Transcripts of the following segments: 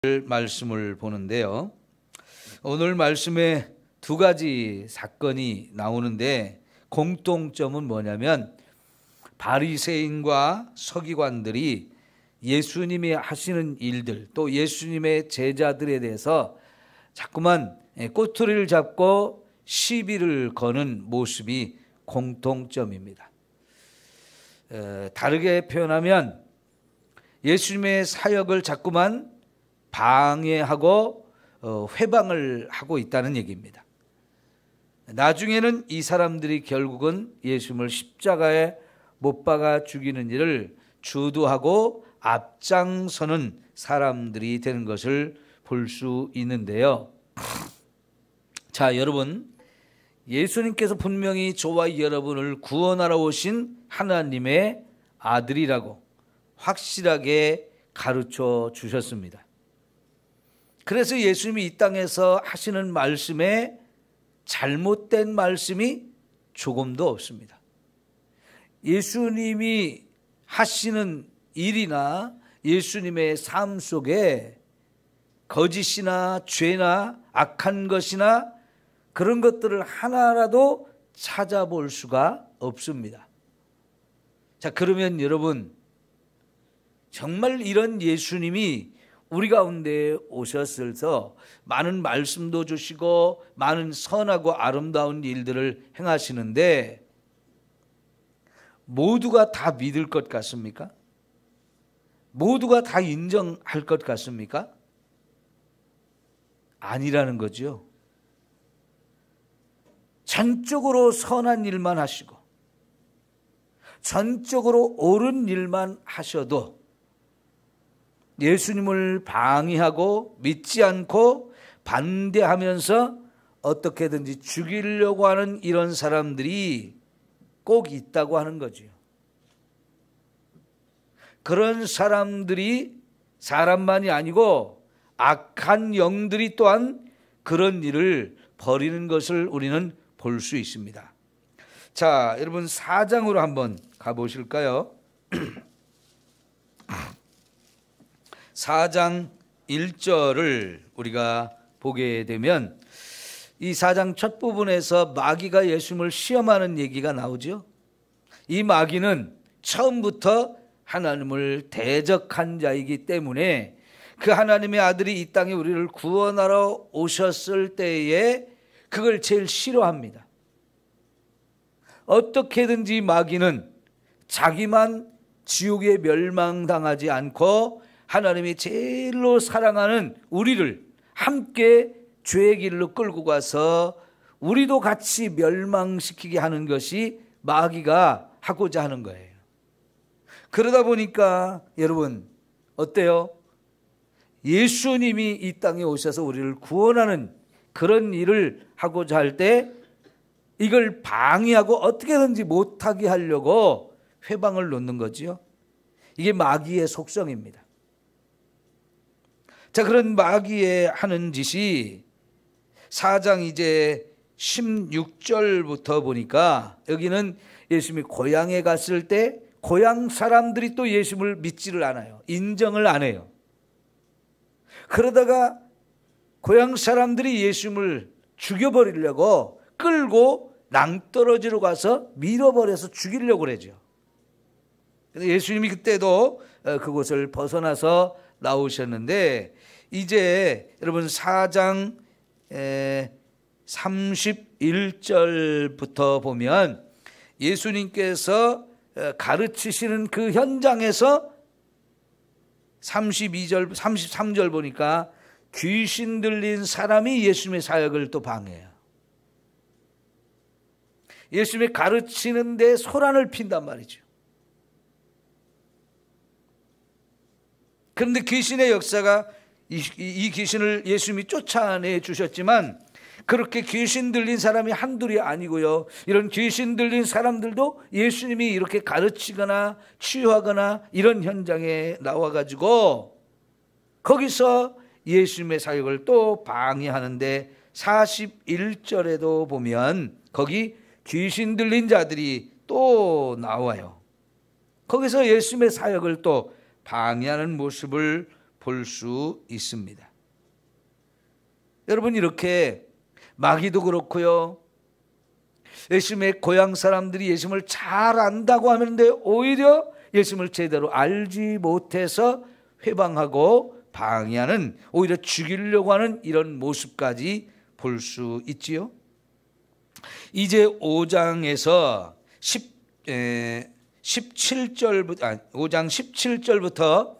말씀을 보는데요. 오늘 말씀에 두 가지 사건이 나오는데 공통점은 뭐냐면 바리새인과 서기관들이 예수님이 하시는 일들 또 예수님의 제자들에 대해서 자꾸만 꼬투리를 잡고 시비를 거는 모습이 공통점입니다. 다르게 표현하면 예수님의 사역을 자꾸만 방해하고 회방을 하고 있다는 얘기입니다. 나중에는 이 사람들이 결국은 예수님을 십자가에 못 박아 죽이는 일을 주도하고 앞장서는 사람들이 되는 것을 볼 수 있는데요. 자, 여러분, 예수님께서 분명히 저와 여러분을 구원하러 오신 하나님의 아들이라고 확실하게 가르쳐 주셨습니다. 그래서 예수님이 이 땅에서 하시는 말씀에 잘못된 말씀이 조금도 없습니다. 예수님이 하시는 일이나 예수님의 삶 속에 거짓이나 죄나 악한 것이나 그런 것들을 하나라도 찾아볼 수가 없습니다. 자, 그러면 여러분, 정말 이런 예수님이 우리 가운데 오셨어서 많은 말씀도 주시고 많은 선하고 아름다운 일들을 행하시는데 모두가 다 믿을 것 같습니까? 모두가 다 인정할 것 같습니까? 아니라는 거죠. 전적으로 선한 일만 하시고 전적으로 옳은 일만 하셔도 예수님을 방해하고 믿지 않고 반대하면서 어떻게든지 죽이려고 하는 이런 사람들이 꼭 있다고 하는 거죠. 그런 사람들이 사람만이 아니고 악한 영들이 또한 그런 일을 벌이는 것을 우리는 볼 수 있습니다. 자, 여러분 4장으로 한번 가보실까요? 4장 1절을 우리가 보게 되면 이 4장 첫 부분에서 마귀가 예수님을 시험하는 얘기가 나오죠. 이 마귀는 처음부터 하나님을 대적한 자이기 때문에 그 하나님의 아들이 이 땅에 우리를 구원하러 오셨을 때에 그걸 제일 싫어합니다. 어떻게든지 마귀는 자기만 지옥에 멸망당하지 않고 하나님이 제일로 사랑하는 우리를 함께 죄의 길로 끌고 가서 우리도 같이 멸망시키게 하는 것이 마귀가 하고자 하는 거예요. 그러다 보니까 여러분 어때요? 예수님이 이 땅에 오셔서 우리를 구원하는 그런 일을 하고자 할 때 이걸 방해하고 어떻게든지 못하게 하려고 회방을 놓는 거지요. 이게 마귀의 속성입니다. 자, 그런 마귀의 하는 짓이 4장 이제 16절부터 보니까 여기는 예수님이 고향에 갔을 때 고향 사람들이 또 예수님을 믿지를 않아요. 인정을 안 해요. 그러다가 고향 사람들이 예수님을 죽여버리려고 끌고 낭떠러지로 가서 밀어버려서 죽이려고 그러죠. 예수님이 그때도 그곳을 벗어나서 나오셨는데 이제 여러분 4장 31절부터 보면 예수님께서 가르치시는 그 현장에서 32절, 33절 보니까 귀신 들린 사람이 예수님의 사역을 또 방해해요. 예수님이 가르치는데 소란을 핀단 말이죠. 그런데 귀신의 역사가 이 귀신을 예수님이 쫓아내 주셨지만 그렇게 귀신 들린 사람이 한둘이 아니고요. 이런 귀신 들린 사람들도 예수님이 이렇게 가르치거나 치유하거나 이런 현장에 나와가지고 거기서 예수님의 사역을 또 방해하는데 41절에도 보면 거기 귀신 들린 자들이 또 나와요. 거기서 예수님의 사역을 또 방해하는 모습을 볼 수 있습니다. 여러분, 이렇게 마귀도 그렇고요, 예수님의 고향 사람들이 예수님을 잘 안다고 하는데 오히려 예수님을 제대로 알지 못해서 회방하고 방해하는, 오히려 죽이려고 하는 이런 모습까지 볼 수 있지요. 이제 5장에서 5장 17절부터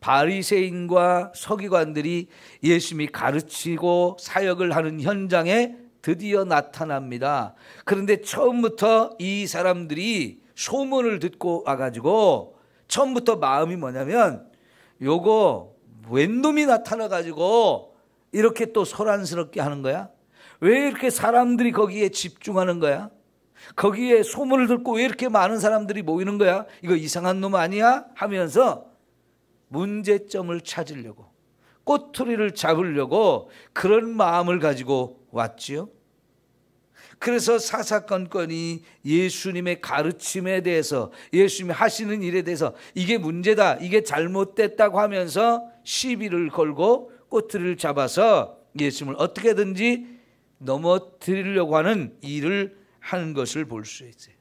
바리새인과 서기관들이 예수님이 가르치고 사역을 하는 현장에 드디어 나타납니다. 그런데 처음부터 이 사람들이 소문을 듣고 와가지고 처음부터 마음이 뭐냐면, 요거 웬 놈이 나타나가지고 이렇게 또 소란스럽게 하는 거야? 왜 이렇게 사람들이 거기에 집중하는 거야? 거기에 소문을 듣고 왜 이렇게 많은 사람들이 모이는 거야? 이거 이상한 놈 아니야? 하면서 문제점을 찾으려고, 꼬투리를 잡으려고 그런 마음을 가지고 왔지요. 그래서 사사건건이 예수님의 가르침에 대해서, 예수님이 하시는 일에 대해서 이게 문제다, 이게 잘못됐다고 하면서 시비를 걸고 꼬투리를 잡아서 예수님을 어떻게든지 넘어뜨리려고 하는 일을 하는 것을 볼 수 있어요.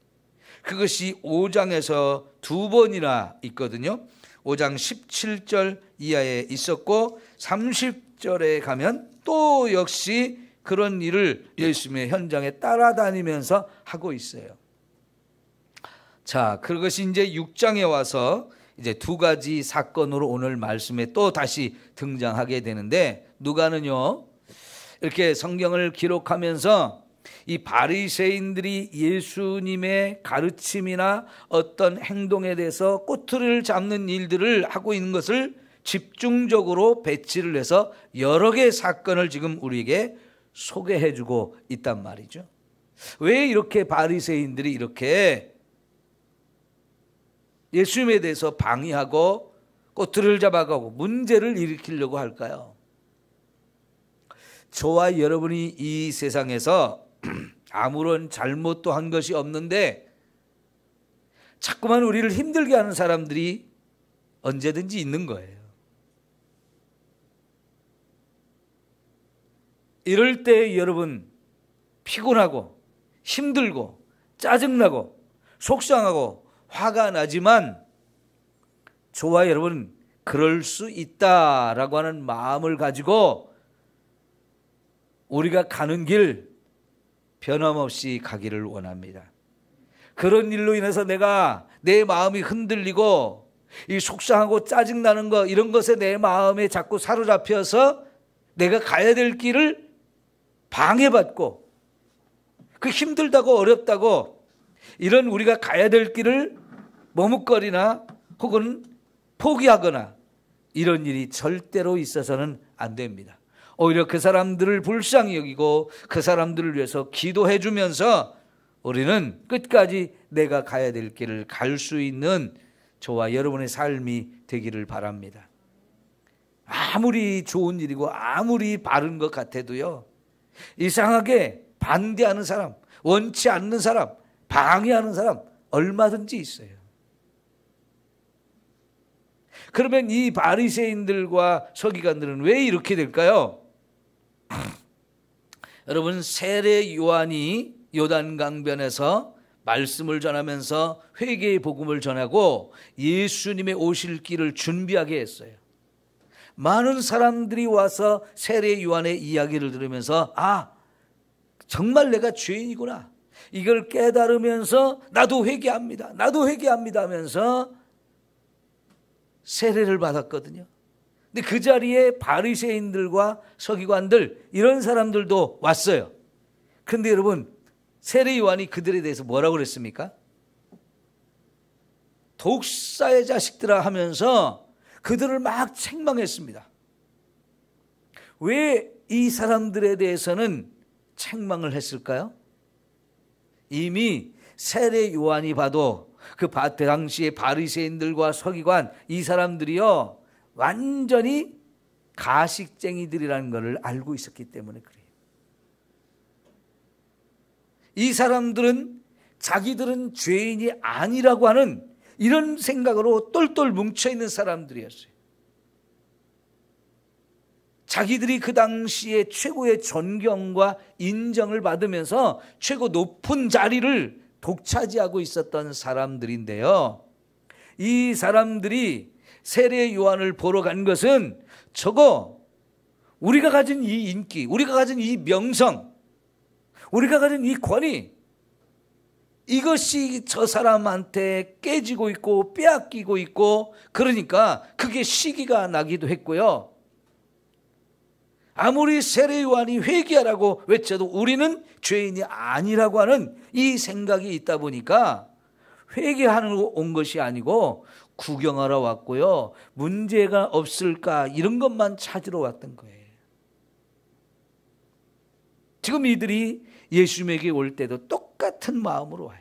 그것이 5장에서 두 번이나 있거든요. 5장 17절 이하에 있었고 30절에 가면 또 역시 그런 일을 예수님의 현장에 따라다니면서 하고 있어요. 자, 그것이 이제 6장에 와서 이제 두 가지 사건으로 오늘 말씀에 또 다시 등장하게 되는데, 누가는요, 이렇게 성경을 기록하면서 이 바리새인들이 예수님의 가르침이나 어떤 행동에 대해서 꼬투리를 잡는 일들을 하고 있는 것을 집중적으로 배치를 해서 여러 개의 사건을 지금 우리에게 소개해주고 있단 말이죠. 왜 이렇게 바리새인들이 이렇게 예수님에 대해서 방해하고 꼬투리를 잡아가고 문제를 일으키려고 할까요? 저와 여러분이 이 세상에서 아무런 잘못도 한 것이 없는데 자꾸만 우리를 힘들게 하는 사람들이 언제든지 있는 거예요. 이럴 때 여러분 피곤하고 힘들고 짜증나고 속상하고 화가 나지만 저와 여러분 그럴 수 있다라고 하는 마음을 가지고 우리가 가는 길 변함없이 가기를 원합니다. 그런 일로 인해서 내 마음이 흔들리고 이 속상하고 짜증나는 거, 이런 것에 내 마음에 자꾸 사로잡혀서 내가 가야 될 길을 방해받고 그 힘들다고 어렵다고 이런 우리가 가야 될 길을 머뭇거리나 혹은 포기하거나 이런 일이 절대로 있어서는 안 됩니다. 오히려 그 사람들을 불쌍히 여기고 그 사람들을 위해서 기도해 주면서 우리는 끝까지 내가 가야 될 길을 갈 수 있는 저와 여러분의 삶이 되기를 바랍니다. 아무리 좋은 일이고 아무리 바른 것 같아도요, 이상하게 반대하는 사람, 원치 않는 사람, 방해하는 사람 얼마든지 있어요. 그러면 이 바리새인들과 서기관들은 왜 이렇게 될까요? 여러분, 세례 요한이 요단강변에서 말씀을 전하면서 회개의 복음을 전하고 예수님의 오실 길을 준비하게 했어요. 많은 사람들이 와서 세례 요한의 이야기를 들으면서 정말 내가 죄인이구나, 이걸 깨달으면서 나도 회개합니다 하면서 세례를 받았거든요. 근데 그 자리에 바리새인들과 서기관들, 이런 사람들도 왔어요. 그런데 여러분, 세례 요한이 그들에 대해서 뭐라고 그랬습니까? 독사의 자식들아 하면서 그들을 막 책망했습니다. 왜 이 사람들에 대해서는 책망을 했을까요? 이미 세례 요한이 봐도 그 당시의 바리새인들과 서기관, 이 사람들이요 완전히 가식쟁이들이라는 것을 알고 있었기 때문에 그래요. 이 사람들은 자기들은 죄인이 아니라고 하는 이런 생각으로 똘똘 뭉쳐있는 사람들이었어요. 자기들이 그 당시에 최고의 존경과 인정을 받으면서 최고 높은 자리를 독차지하고 있었던 사람들인데요, 이 사람들이 세례 요한을 보러 간 것은 저거 우리가 가진 이 인기, 우리가 가진 이 명성, 우리가 가진 이 권위, 이것이 저 사람한테 깨지고 있고 빼앗기고 있고, 그러니까 그게 시기가 나기도 했고요. 아무리 세례 요한이 회개하라고 외쳐도 우리는 죄인이 아니라고 하는 이 생각이 있다 보니까 회개하러 온 것이 아니고 구경하러 왔고요, 문제가 없을까 이런 것만 찾으러 왔던 거예요. 지금 이들이 예수님에게 올 때도 똑같은 마음으로 와요.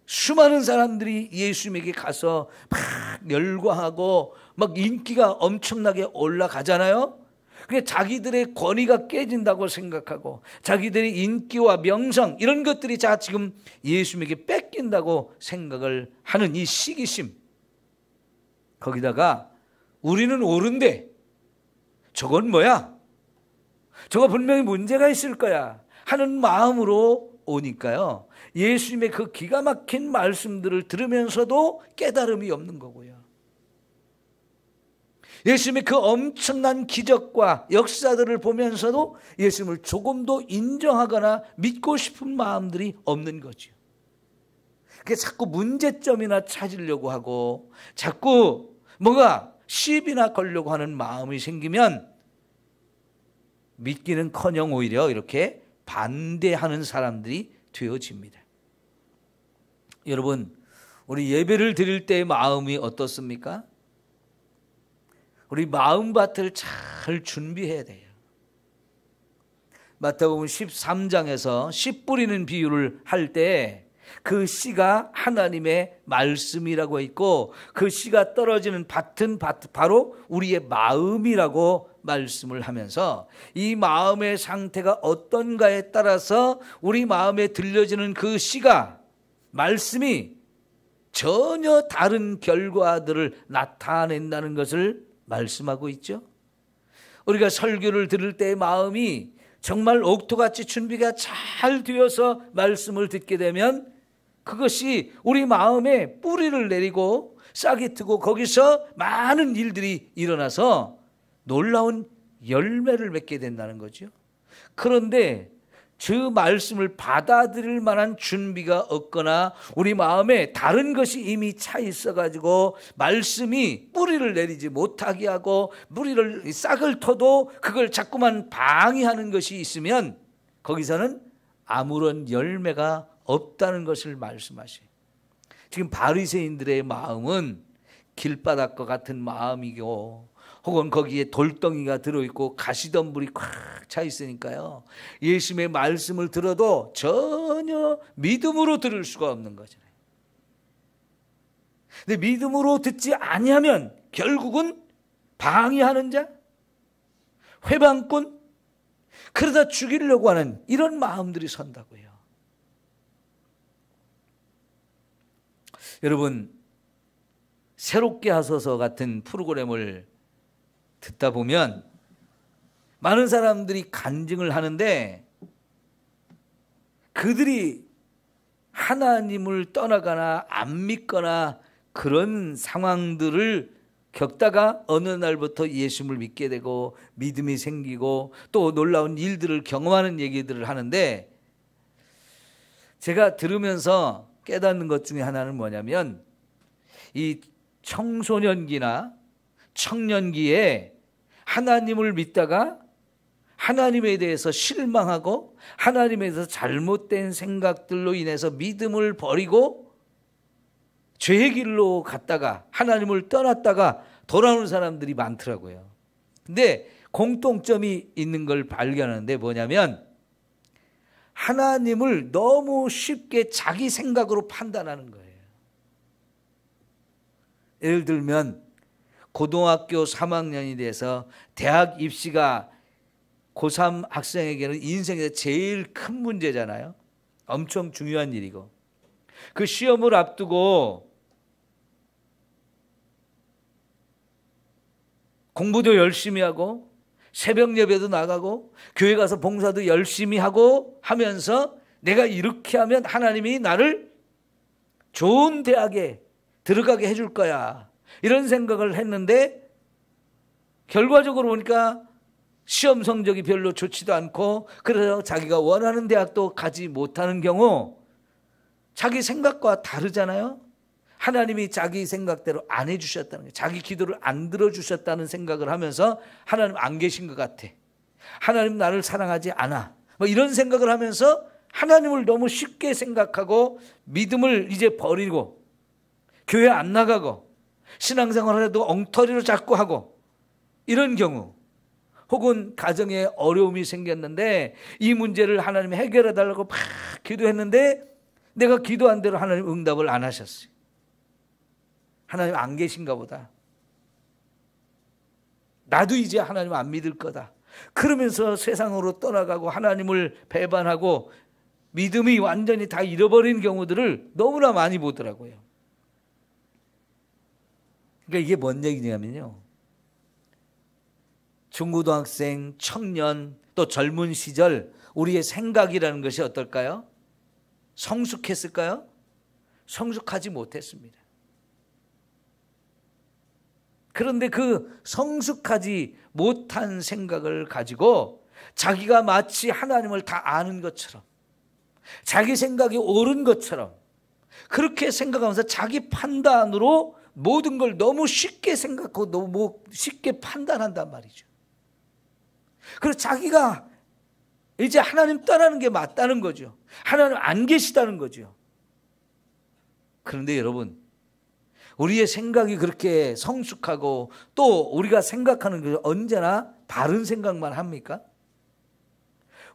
수많은 사람들이 예수님에게 가서 막 열광하고 막 인기가 엄청나게 올라가잖아요. 그게 자기들의 권위가 깨진다고 생각하고 자기들의 인기와 명성 이런 것들이 자 지금 예수님에게 뺏긴다고 생각을 하는 이 시기심, 거기다가 우리는 옳은데 저건 뭐야? 저거 분명히 문제가 있을 거야 하는 마음으로 오니까요, 예수님의 그 기가 막힌 말씀들을 들으면서도 깨달음이 없는 거고요, 예수님의 그 엄청난 기적과 역사들을 보면서도 예수님을 조금도 인정하거나 믿고 싶은 마음들이 없는 거죠. 그게 자꾸 문제점이나 찾으려고 하고 자꾸 뭔가 시비나 걸려고 하는 마음이 생기면 믿기는커녕 오히려 이렇게 반대하는 사람들이 되어집니다. 여러분, 우리 예배를 드릴 때의 마음이 어떻습니까? 우리 마음밭을 잘 준비해야 돼요. 마태복음 13장에서 씨 뿌리는 비유를 할 때 그 씨가 하나님의 말씀이라고 있고 그 씨가 떨어지는 밭은 바로 우리의 마음이라고 말씀을 하면서 이 마음의 상태가 어떤가에 따라서 우리 마음에 들려지는 그 씨가, 말씀이 전혀 다른 결과들을 나타낸다는 것을 말씀하고 있죠. 우리가 설교를 들을 때의 마음이 정말 옥토같이 준비가 잘 되어서 말씀을 듣게 되면 그것이 우리 마음에 뿌리를 내리고 싹이 트고 거기서 많은 일들이 일어나서 놀라운 열매를 맺게 된다는 거죠. 그런데 그 말씀을 받아들일 만한 준비가 없거나 우리 마음에 다른 것이 이미 차 있어가지고 말씀이 뿌리를 내리지 못하게 하고 뿌리를 싹을 터도 그걸 자꾸만 방해하는 것이 있으면 거기서는 아무런 열매가 없다는 것을 말씀하셔요. 지금 바리새인들의 마음은 길바닥과 같은 마음이고 혹은 거기에 돌덩이가 들어있고 가시덤불이 꽉 차 있으니까요, 예수님의 말씀을 들어도 전혀 믿음으로 들을 수가 없는 거잖아요. 근데 믿음으로 듣지 아니하면 결국은 방해하는 자, 회방꾼, 그러다 죽이려고 하는 이런 마음들이 선다고요. 여러분, 새롭게 하소서 같은 프로그램을 듣다 보면 많은 사람들이 간증을 하는데 그들이 하나님을 떠나거나 안 믿거나 그런 상황들을 겪다가 어느 날부터 예수님을 믿게 되고 믿음이 생기고 또 놀라운 일들을 경험하는 얘기들을 하는데, 제가 들으면서 깨닫는 것 중에 하나는 뭐냐면 이 청소년기나 청년기에 하나님을 믿다가 하나님에 대해서 실망하고 하나님에 대해서 잘못된 생각들로 인해서 믿음을 버리고 죄의 길로 갔다가 하나님을 떠났다가 돌아오는 사람들이 많더라고요. 근데 공통점이 있는 걸 발견하는데 뭐냐면 하나님을 너무 쉽게 자기 생각으로 판단하는 거예요. 예를 들면 고등학교 3학년이 돼서 대학 입시가 고3 학생에게는 인생에서 제일 큰 문제잖아요. 엄청 중요한 일이고 그 시험을 앞두고 공부도 열심히 하고 새벽 예배도 나가고 교회 가서 봉사도 열심히 하고 하면서 내가 이렇게 하면 하나님이 나를 좋은 대학에 들어가게 해줄 거야, 이런 생각을 했는데 결과적으로 보니까 시험 성적이 별로 좋지도 않고, 그래서 자기가 원하는 대학도 가지 못하는 경우 자기 생각과 다르잖아요. 하나님이 자기 생각대로 안 해주셨다는 거예요. 자기 기도를 안 들어주셨다는 생각을 하면서 하나님 안 계신 것 같아, 하나님 나를 사랑하지 않아, 뭐 이런 생각을 하면서 하나님을 너무 쉽게 생각하고 믿음을 이제 버리고 교회 안 나가고 신앙생활을 해도 엉터리로 자꾸 하고, 이런 경우, 혹은 가정에 어려움이 생겼는데 이 문제를 하나님이 해결해 달라고 막 기도했는데 내가 기도한 대로 하나님 응답을 안 하셨어요. 하나님 안 계신가 보다, 나도 이제 하나님 안 믿을 거다, 그러면서 세상으로 떠나가고 하나님을 배반하고 믿음이 완전히 다 잃어버린 경우들을 너무나 많이 보더라고요. 그러니까 이게 뭔 얘기냐면요, 중고등학생, 청년, 또 젊은 시절 우리의 생각이라는 것이 어떨까요? 성숙했을까요? 성숙하지 못했습니다. 그런데 그 성숙하지 못한 생각을 가지고 자기가 마치 하나님을 다 아는 것처럼, 자기 생각이 옳은 것처럼 그렇게 생각하면서 자기 판단으로 모든 걸 너무 쉽게 생각하고 너무 쉽게 판단한단 말이죠. 그래서 자기가 이제 하나님 떠나는 게 맞다는 거죠. 하나님 안 계시다는 거죠. 그런데 여러분, 우리의 생각이 그렇게 성숙하고 또 우리가 생각하는 게 언제나 바른 생각만 합니까?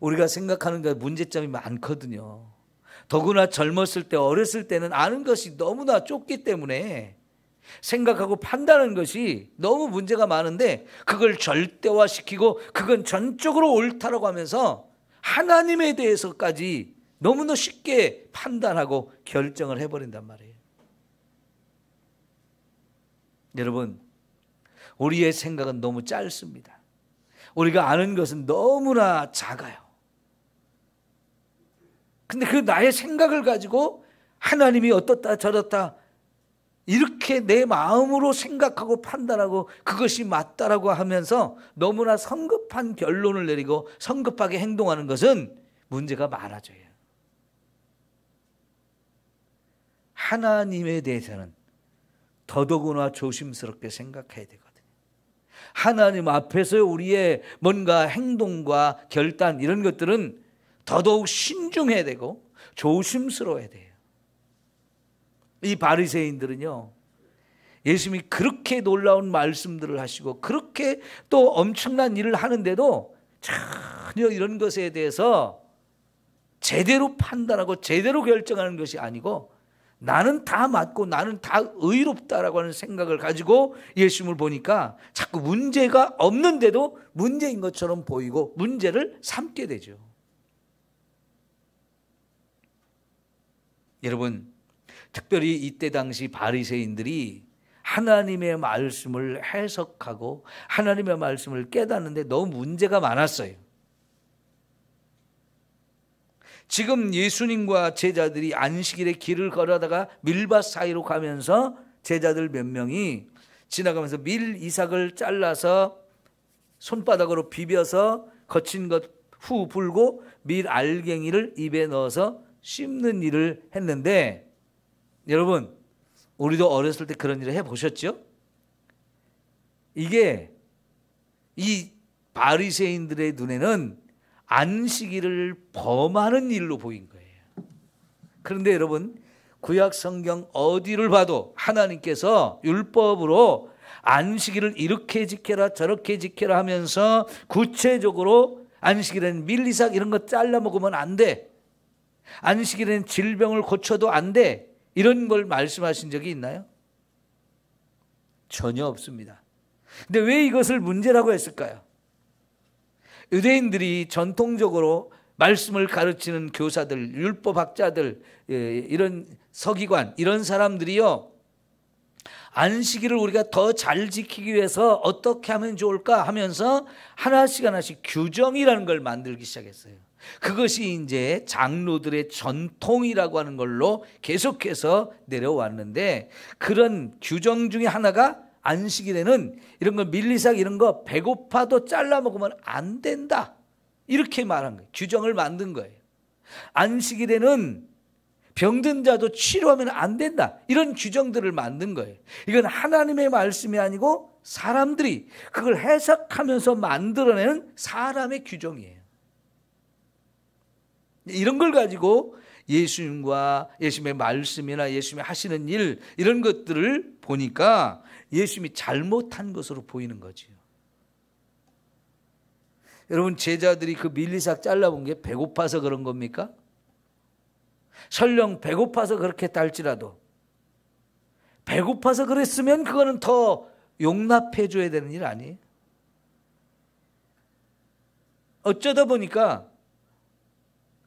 우리가 생각하는 게 문제점이 많거든요. 더구나 젊었을 때, 어렸을 때는 아는 것이 너무나 좁기 때문에 생각하고 판단하는 것이 너무 문제가 많은데 그걸 절대화시키고 그건 전적으로 옳다라고 하면서 하나님에 대해서까지 너무나 쉽게 판단하고 결정을 해버린단 말이에요. 여러분, 우리의 생각은 너무 짧습니다. 우리가 아는 것은 너무나 작아요. 근데 그 나의 생각을 가지고 하나님이 어떻다 저렇다 이렇게 내 마음으로 생각하고 판단하고 그것이 맞다라고 하면서 너무나 성급한 결론을 내리고 성급하게 행동하는 것은 문제가 많아져요. 하나님에 대해서는 더더구나 조심스럽게 생각해야 되거든요. 하나님 앞에서 우리의 뭔가 행동과 결단 이런 것들은 더더욱 신중해야 되고 조심스러워야 돼요. 이 바리새인들은요, 예수님이 그렇게 놀라운 말씀들을 하시고 그렇게 또 엄청난 일을 하는데도 전혀 이런 것에 대해서 제대로 판단하고 제대로 결정하는 것이 아니고 나는 다 맞고 나는 다 의롭다라고 하는 생각을 가지고 예수님을 보니까 자꾸 문제가 없는데도 문제인 것처럼 보이고 문제를 삼게 되죠. 여러분, 특별히 이때 당시 바리새인들이 하나님의 말씀을 해석하고 하나님의 말씀을 깨닫는데 너무 문제가 많았어요. 지금 예수님과 제자들이 안식일에 길을 걸어다가 밀밭 사이로 가면서 제자들 몇 명이 지나가면서 밀 이삭을 잘라서 손바닥으로 비벼서 거친 것 후 불고 밀 알갱이를 입에 넣어서 씹는 일을 했는데, 여러분, 우리도 어렸을 때 그런 일을 해보셨죠? 이게 이 바리새인들의 눈에는 안식일을 범하는 일로 보인 거예요. 그런데 여러분, 구약 성경 어디를 봐도 하나님께서 율법으로 안식일을 이렇게 지켜라 저렇게 지켜라 하면서 구체적으로 안식일에는 밀리삭 이런 거 잘라 먹으면 안 돼, 안식일에는 질병을 고쳐도 안 돼, 이런 걸 말씀하신 적이 있나요? 전혀 없습니다. 근데 왜 이것을 문제라고 했을까요? 유대인들이 전통적으로 말씀을 가르치는 교사들, 율법학자들, 이런 서기관, 이런 사람들이요, 안식일을 우리가 더 잘 지키기 위해서 어떻게 하면 좋을까 하면서 하나씩 하나씩 규정이라는 걸 만들기 시작했어요. 그것이 이제 장로들의 전통이라고 하는 걸로 계속해서 내려왔는데, 그런 규정 중에 하나가 안식일에는 이런 거 밀리삭 이런 거 배고파도 잘라 먹으면 안 된다, 이렇게 말한 거예요. 규정을 만든 거예요. 안식일에는 병든 자도 치료하면 안 된다, 이런 규정들을 만든 거예요. 이건 하나님의 말씀이 아니고 사람들이 그걸 해석하면서 만들어내는 사람의 규정이에요. 이런 걸 가지고 예수님과 예수님의 말씀이나 예수님이 하시는 일, 이런 것들을 보니까 예수님이 잘못한 것으로 보이는 거지요. 여러분, 제자들이 그 밀리삭 잘라본 게 배고파서 그런 겁니까? 설령 배고파서 그렇게 딸지라도, 배고파서 그랬으면 그거는 더 용납해 줘야 되는 일 아니에요? 어쩌다 보니까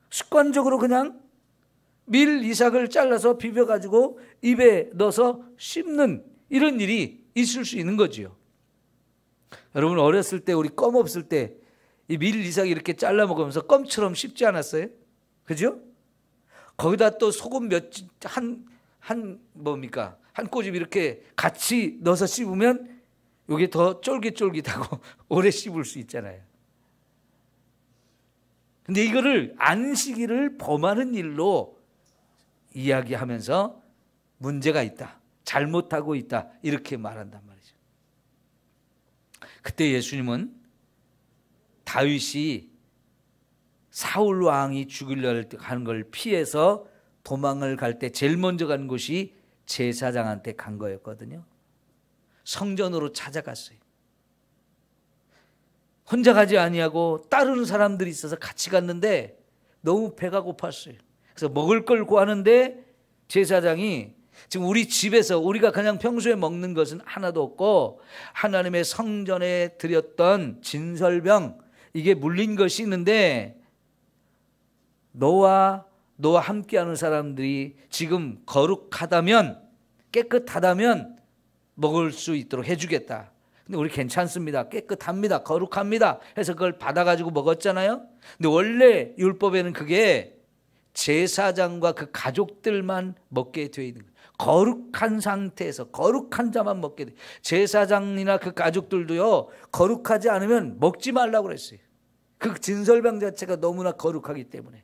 습관적으로 그냥 밀 이삭을 잘라서 비벼가지고 입에 넣어서 씹는 이런 일이 있을 수 있는 거지요. 여러분, 어렸을 때 우리 껌 없을 때 이 밀 이삭 이렇게 잘라 먹으면서 껌처럼 씹지 않았어요? 그죠? 거기다 또 소금 한 꼬집 이렇게 같이 넣어서 씹으면 이게 더 쫄깃쫄깃하고 오래 씹을 수 있잖아요. 근데 이거를 안식일을 범하는 일로 이야기하면서 문제가 있다, 잘못하고 있다, 이렇게 말한단 말이죠. 그때 예수님은 다윗이 사울 왕이 죽이려 하는 걸 피해서 도망을 갈 때 제일 먼저 간 곳이 제사장한테 간 거였거든요. 성전으로 찾아갔어요. 혼자 가지 아니하고 따르는 사람들이 있어서 같이 갔는데 너무 배가 고팠어요. 그래서 먹을 걸 구하는데 제사장이 지금 우리 집에서 우리가 그냥 평소에 먹는 것은 하나도 없고 하나님의 성전에 드렸던 진설병, 이게 물린 것이 있는데 너와 함께하는 사람들이 지금 거룩하다면, 깨끗하다면 먹을 수 있도록 해주겠다. 근데 우리 괜찮습니다, 깨끗합니다, 거룩합니다 해서 그걸 받아가지고 먹었잖아요. 근데 원래 율법에는 그게 제사장과 그 가족들만 먹게 되어 있는 거예요. 거룩한 상태에서 거룩한 자만 먹게 돼. 제사장이나 그 가족들도요, 거룩하지 않으면 먹지 말라고 그랬어요. 그 진설병 자체가 너무나 거룩하기 때문에.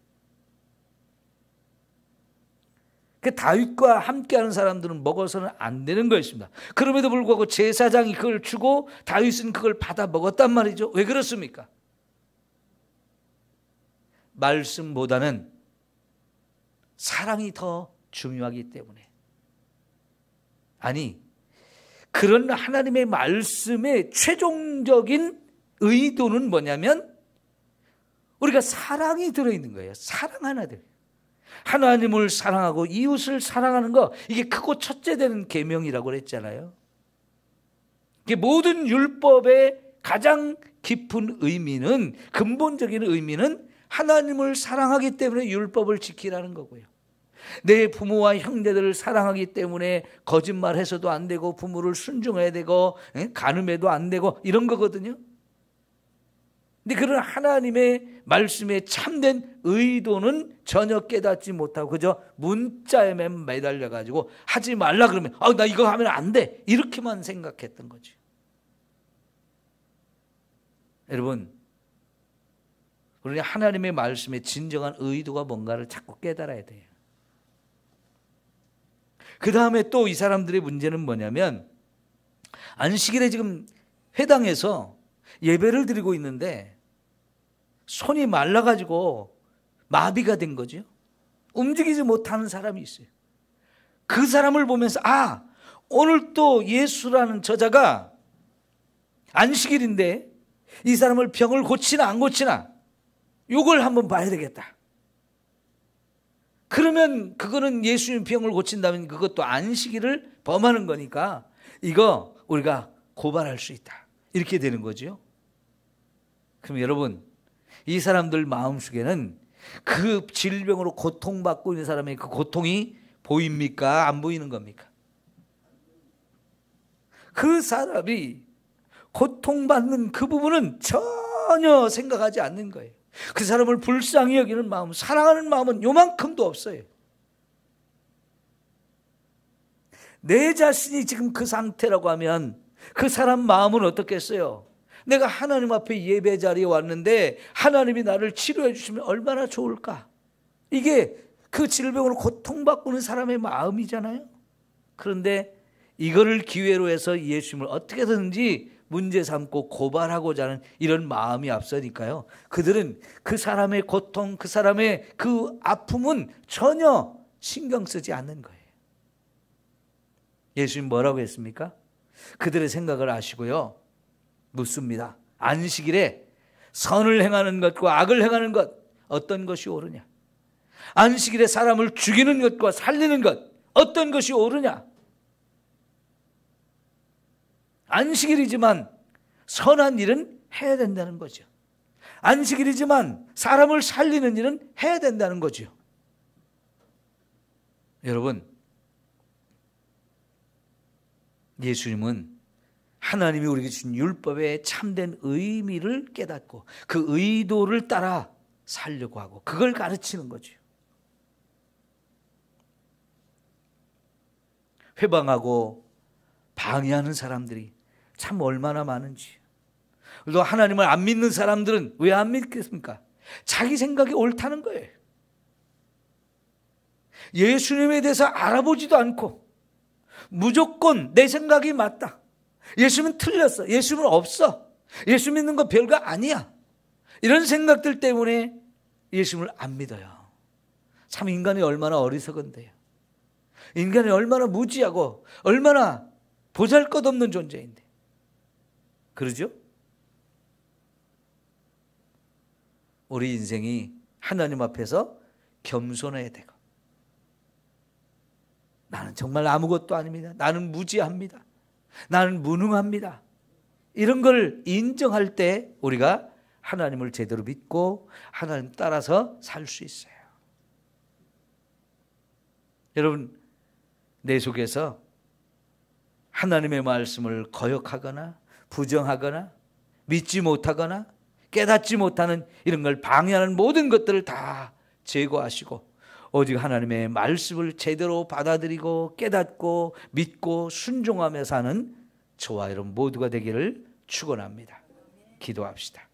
그 다윗과 함께하는 사람들은 먹어서는 안 되는 것입니다. 그럼에도 불구하고 제사장이 그걸 주고 다윗은 그걸 받아 먹었단 말이죠. 왜 그렇습니까? 말씀보다는 사랑이 더 중요하기 때문에. 아니, 그런 하나님의 말씀의 최종적인 의도는 뭐냐면 우리가 사랑이 들어있는 거예요. 사랑 하나들. 하나님을 사랑하고 이웃을 사랑하는 거, 이게 크고 첫째 되는 계명이라고 그랬잖아요. 이게 모든 율법의 가장 깊은 의미는, 근본적인 의미는 하나님을 사랑하기 때문에 율법을 지키라는 거고요. 내 부모와 형제들을 사랑하기 때문에 거짓말해서도 안 되고 부모를 순종해야 되고 간음해도 안 되고 이런 거거든요. 근데 그런 하나님의 말씀에 참된 의도는 전혀 깨닫지 못하고 그저 문자에 매달려가지고 하지 말라 그러면 나 이거 하면 안 돼, 이렇게만 생각했던 거죠. 여러분, 우리는 하나님의 말씀의 진정한 의도가 뭔가를 자꾸 깨달아야 돼요. 그 다음에 또 이 사람들의 문제는 뭐냐면, 안식일에 지금 회당에서 예배를 드리고 있는데 손이 말라가지고 마비가 된 거죠. 움직이지 못하는 사람이 있어요. 그 사람을 보면서 오늘 또 예수라는 저자가 안식일인데 이 사람을 병을 고치나 안 고치나 이걸 한번 봐야 되겠다. 그러면 그거는 예수님 병을 고친다면 그것도 안식일을 범하는 거니까 이거 우리가 고발할 수 있다, 이렇게 되는 거죠. 그럼 여러분, 이 사람들 마음속에는 그 질병으로 고통받고 있는 사람의 그 고통이 보입니까? 안 보이는 겁니까? 그 사람이 고통받는 그 부분은 전혀 생각하지 않는 거예요. 그 사람을 불쌍히 여기는 마음, 사랑하는 마음은 요만큼도 없어요. 내 자신이 지금 그 상태라고 하면 그 사람 마음은 어떻겠어요? 내가 하나님 앞에 예배 자리에 왔는데 하나님이 나를 치료해 주시면 얼마나 좋을까? 이게 그 질병으로 고통받고 있는 사람의 마음이잖아요. 그런데 이거를 기회로 해서 예수님을 어떻게든지 문제 삼고 고발하고자 하는 이런 마음이 앞서니까요, 그들은 그 사람의 고통, 그 사람의 그 아픔은 전혀 신경 쓰지 않는 거예요. 예수님 뭐라고 했습니까? 그들의 생각을 아시고요, 묻습니다. 안식일에 선을 행하는 것과 악을 행하는 것, 어떤 것이 옳으냐? 안식일에 사람을 죽이는 것과 살리는 것, 어떤 것이 옳으냐? 안식일이지만 선한 일은 해야 된다는 거죠. 안식일이지만 사람을 살리는 일은 해야 된다는 거죠. 여러분, 예수님은 하나님이 우리에게 주신 율법의 참된 의미를 깨닫고 그 의도를 따라 살려고 하고 그걸 가르치는 거죠. 회방하고 방해하는 사람들이 참 얼마나 많은지. 또 하나님을 안 믿는 사람들은 왜 안 믿겠습니까? 자기 생각이 옳다는 거예요. 예수님에 대해서 알아보지도 않고 무조건 내 생각이 맞다. 예수님은 틀렸어. 예수님은 없어. 예수 믿는 거 별거 아니야. 이런 생각들 때문에 예수님을 안 믿어요. 참 인간이 얼마나 어리석은데요. 인간이 얼마나 무지하고 얼마나 보잘것없는 존재인데. 그러죠? 우리 인생이 하나님 앞에서 겸손해야 되고, 나는 정말 아무것도 아닙니다. 나는 무지합니다. 나는 무능합니다. 이런 걸 인정할 때 우리가 하나님을 제대로 믿고 하나님 따라서 살 수 있어요. 여러분, 내 속에서 하나님의 말씀을 거역하거나 부정하거나 믿지 못하거나 깨닫지 못하는 이런 걸 방해하는 모든 것들을 다 제거하시고 오직 하나님의 말씀을 제대로 받아들이고 깨닫고 믿고 순종하며 사는 저와 여러분 모두가 되기를 축원합니다. 기도합시다.